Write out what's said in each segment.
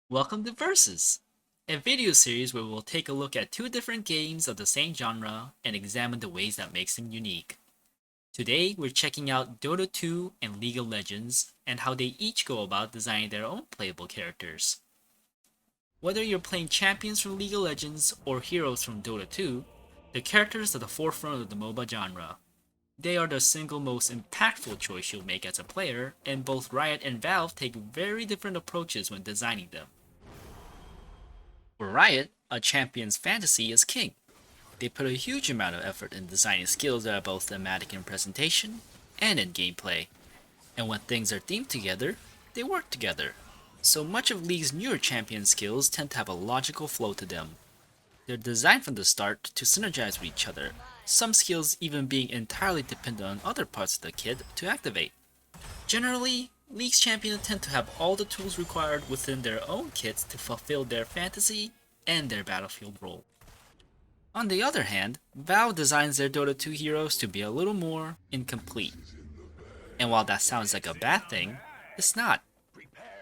Welcome to Versus, a video series where we'll take a look at two different games of the same genre and examine the ways that makes them unique. Today, we're checking out Dota 2 and League of Legends and how they each go about designing their own playable characters. Whether you're playing champions from League of Legends or heroes from Dota 2, the characters are the forefront of the MOBA genre. They are the single most impactful choice you'll make as a player, and both Riot and Valve take very different approaches when designing them. For Riot, a champion's fantasy is king. They put a huge amount of effort in designing skills that are both thematic in presentation and in gameplay. And when things are themed together, they work together. So much of League's newer champion skills tend to have a logical flow to them. They're designed from the start to synergize with each other, some skills even being entirely dependent on other parts of the kit to activate. Generally, League's champions tend to have all the tools required within their own kits to fulfill their fantasy and their battlefield role. On the other hand, Valve designs their Dota 2 heroes to be a little more incomplete. And while that sounds like a bad thing, it's not.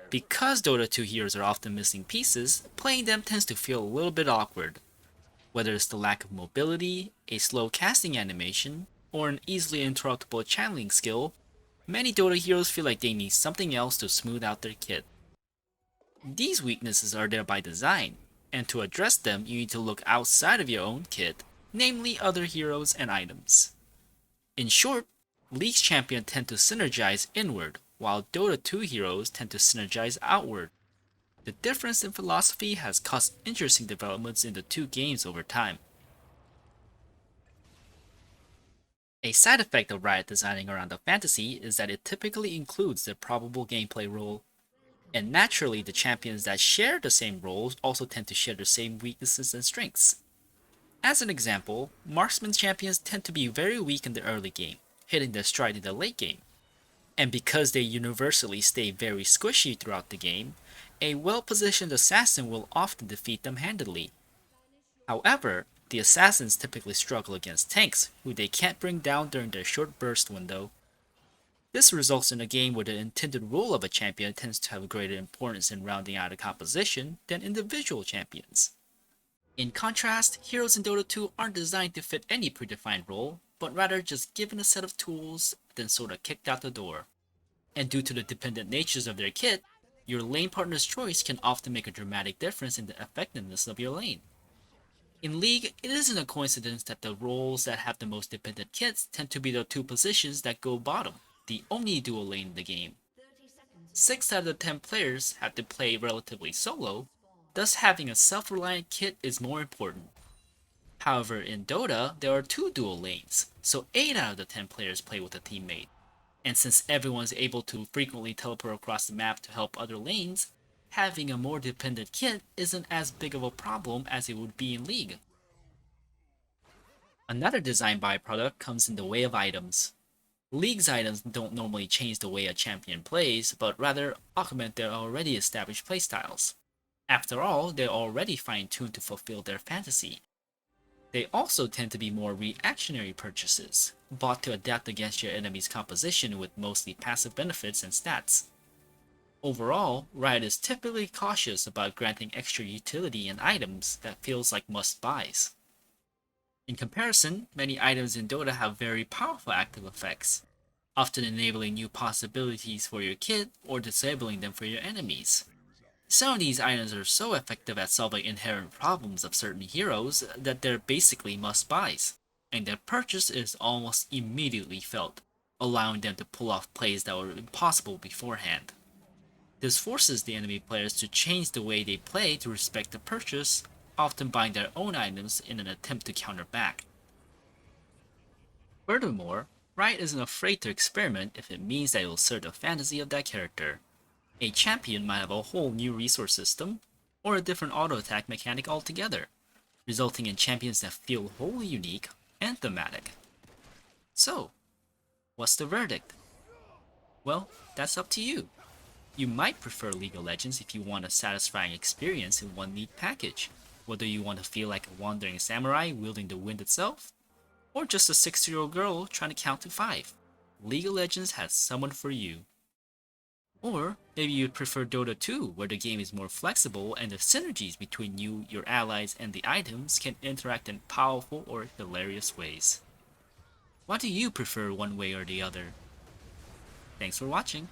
Because Dota 2 heroes are often missing pieces, playing them tends to feel a little bit awkward. Whether it's the lack of mobility, a slow casting animation, or an easily interruptible channeling skill, many Dota heroes feel like they need something else to smooth out their kit. These weaknesses are there by design, and to address them you need to look outside of your own kit, namely other heroes and items. In short, League's champions tend to synergize inward, while Dota 2 heroes tend to synergize outward. The difference in philosophy has caused interesting developments in the two games over time. A side effect of Riot designing around the fantasy is that it typically includes the probable gameplay role, and naturally the champions that share the same roles also tend to share the same weaknesses and strengths. As an example, marksman champions tend to be very weak in the early game, hitting their stride in the late game. And because they universally stay very squishy throughout the game, a well-positioned assassin will often defeat them handily. However, the assassins typically struggle against tanks, who they can't bring down during their short burst window. This results in a game where the intended role of a champion tends to have greater importance in rounding out a composition than individual champions. In contrast, heroes in Dota 2 aren't designed to fit any predefined role, but rather just given a set of tools, then sorta kicked out the door. And due to the dependent natures of their kit, your lane partner's choice can often make a dramatic difference in the effectiveness of your lane. In League, it isn't a coincidence that the roles that have the most dependent kits tend to be the two positions that go bottom, the only dual lane in the game. 6 out of the 10 players have to play relatively solo, thus having a self-reliant kit is more important. However, in Dota, there are 2 dual lanes, so 8 out of the 10 players play with a teammate. And since everyone's able to frequently teleport across the map to help other lanes, having a more dependent kit isn't as big of a problem as it would be in League. Another design byproduct comes in the way of items. League's items don't normally change the way a champion plays, but rather augment their already established playstyles. After all, they're already fine-tuned to fulfill their fantasy. They also tend to be more reactionary purchases, bought to adapt against your enemy's composition with mostly passive benefits and stats. Overall, Riot is typically cautious about granting extra utility in items that feels like must-buys. In comparison, many items in Dota have very powerful active effects, often enabling new possibilities for your kit or disabling them for your enemies. Some of these items are so effective at solving inherent problems of certain heroes that they're basically must-buys, and their purchase is almost immediately felt, allowing them to pull off plays that were impossible beforehand. This forces the enemy players to change the way they play to respect the purchase, often buying their own items in an attempt to counter back. Furthermore, Riot isn't afraid to experiment if it means that it will serve the fantasy of that character. A champion might have a whole new resource system, or a different auto attack mechanic altogether, resulting in champions that feel wholly unique and thematic. So, what's the verdict? Well, that's up to you. You might prefer League of Legends if you want a satisfying experience in one neat package, whether you want to feel like a wandering samurai wielding the wind itself, or just a 6-year-old girl trying to count to 5. League of Legends has someone for you. Or maybe you'd prefer Dota 2, where the game is more flexible and the synergies between you, your allies, and the items can interact in powerful or hilarious ways. What do you prefer one way or the other? Thanks for watching!